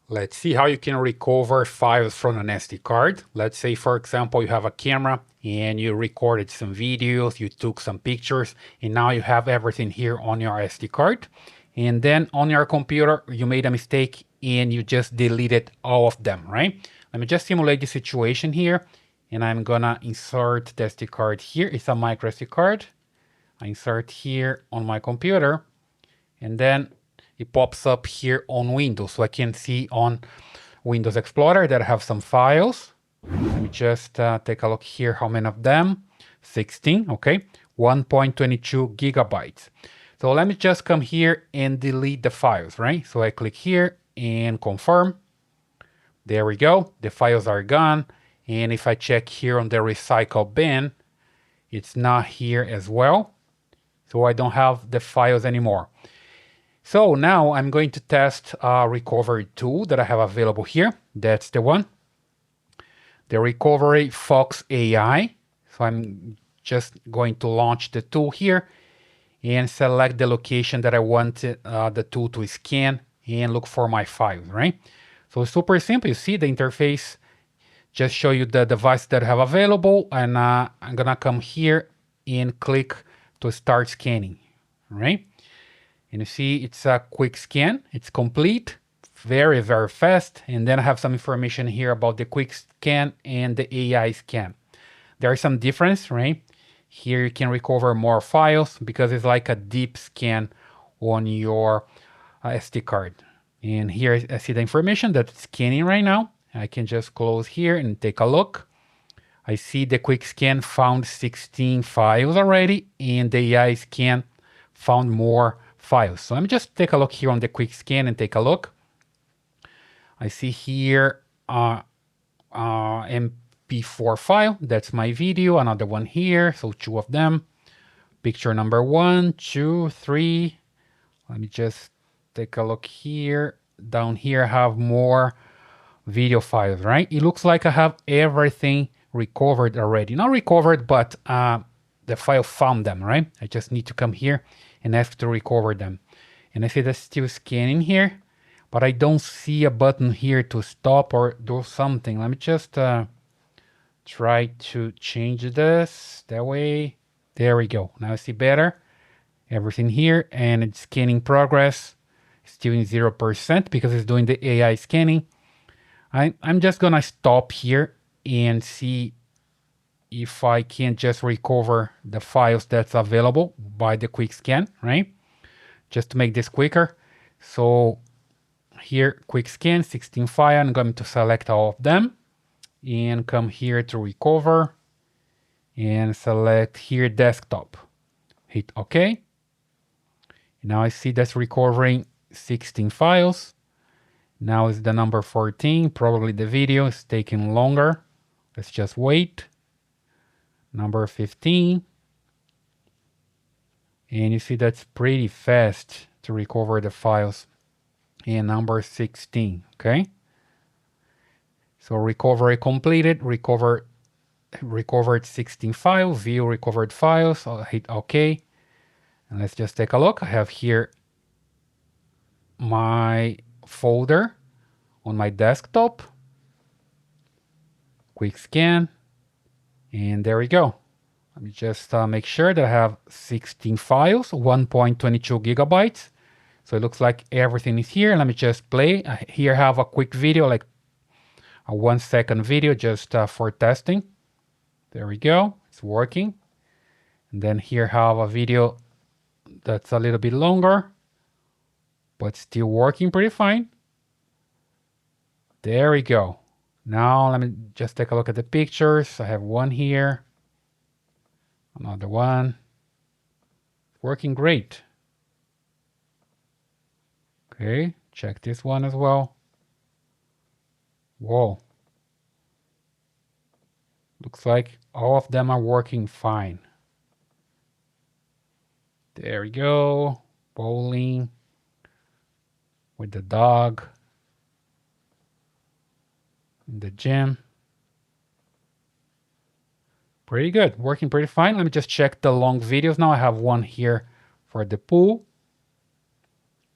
Let's see how you can recover files from an SD card. Let's say, for example, you have a camera and you recorded some videos, you took some pictures, and now you have everything here on your SD card. And then on your computer, you made a mistake and you just deleted all of them, right? Let me just simulate the situation here. And I'm gonna insert the SD card here. It's a micro SD card. I insert here on my computer, and then it pops up here on Windows. So I can see on Windows Explorer that I have some files. Let me just take a look here. How many of them? 16, okay. 1.22 gigabytes. So let me just come here and delete the files, right? So I click here and confirm. There we go. The files are gone. And if I check here on the recycle bin, it's not here as well. So I don't have the files anymore. So now I'm going to test a recovery tool that I have available here. That's the one, the Recovery Fox AI. So I'm just going to launch the tool here and select the location that I want the tool to scan and look for my files, right? So it's super simple. You see the interface, just show you the device that I have available, and I'm gonna come here and click to start scanning, right? And you see it's a quick scan. It's complete, very, very fast. And then I have some information here about the quick scan and the AI scan. There is some difference, right? Here you can recover more files because it's like a deep scan on your SD card. And here I see the information that's scanning right now. I can just close here and take a look. I see the quick scan found 16 files already, and the AI scan found more files. So let me just take a look here on the quick scan and take a look. I see here MP4 file. That's my video. Another one here. So two of them. Picture number 1, 2, 3. Let me just take a look here. Down here I have more video files, right? It looks like I have everything recovered already. Not recovered, but the file found them, right? I just need to come here and ask to recover them. And I see that's still scanning here, but I don't see a button here to stop or do something. Let me just try to change this that way. There we go. Now I see better. Everything here, and it's scanning progress. Still in 0% because it's doing the AI scanning. I'm just gonna stop here and see if I can just recover the files that's available by the quick scan, right? Just to make this quicker. So here, quick scan, 16 file. I'm going to select all of them and come here to recover and select here desktop. Hit OK. Now I see that's recovering 16 files. Now is the number 14. Probably the video is taking longer. Let's just wait. Number 15. And you see that's pretty fast to recover the files. And number 16, okay? So recovery completed, recovered 16 files, view recovered files. I'll hit OK. And let's just take a look. I have here my folder on my desktop. Quick scan. And there we go. Let me just make sure that I have 16 files, 1.22 gigabytes. So it looks like everything is here. Let me just play. Here I have a quick video, like a 1-second video just for testing. There we go. It's working. And then here I have a video that's a little bit longer, but still working pretty fine. There we go. Now let me just take a look at the pictures. I have one here. Another one. Working great. Okay, check this one as well. Whoa. Looks like all of them are working fine. There we go. Bowling with the dog in the gym. Pretty good, working pretty fine. Let me just check the long videos now. I have one here for the pool.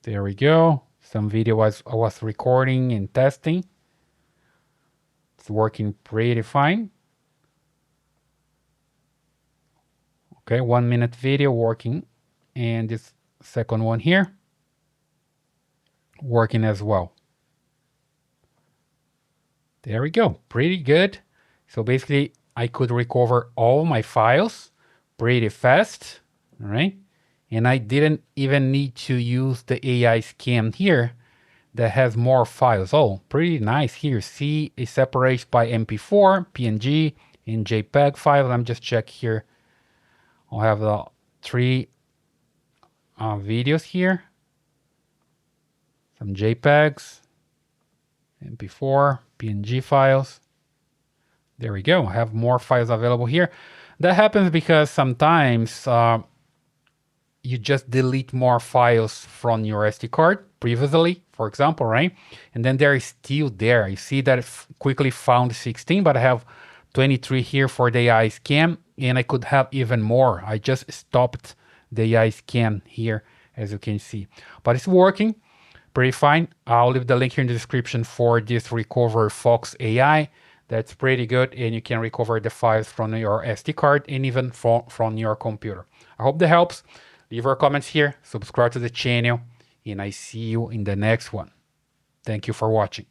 There we go. some video I was recording and testing. It's working pretty fine. Okay, 1 minute video working, and this second one here working as well. There we go, pretty good. So basically I could recover all my files pretty fast, all right? And I didn't even need to use the AI scan here that has more files. Oh, pretty nice here. See, it separates by MP4, PNG, and JPEG files. I'm just check here. I'll have the 3 videos here. Some JPEGs, MP4, PNG files. There we go. I have more files available here. That happens because sometimes you just delete more files from your SD card previously, for example, right? And then they're still there. You see that it quickly found 16, but I have 23 here for the AI scan, and I could have even more. I just stopped the AI scan here, as you can see. But it's working pretty fine. I'll leave the link here in the description for this Recover Fox AI. That's pretty good, and you can recover the files from your SD card and even from your computer. I hope that helps. Leave your comments here, subscribe to the channel, and I see you in the next one. Thank you for watching.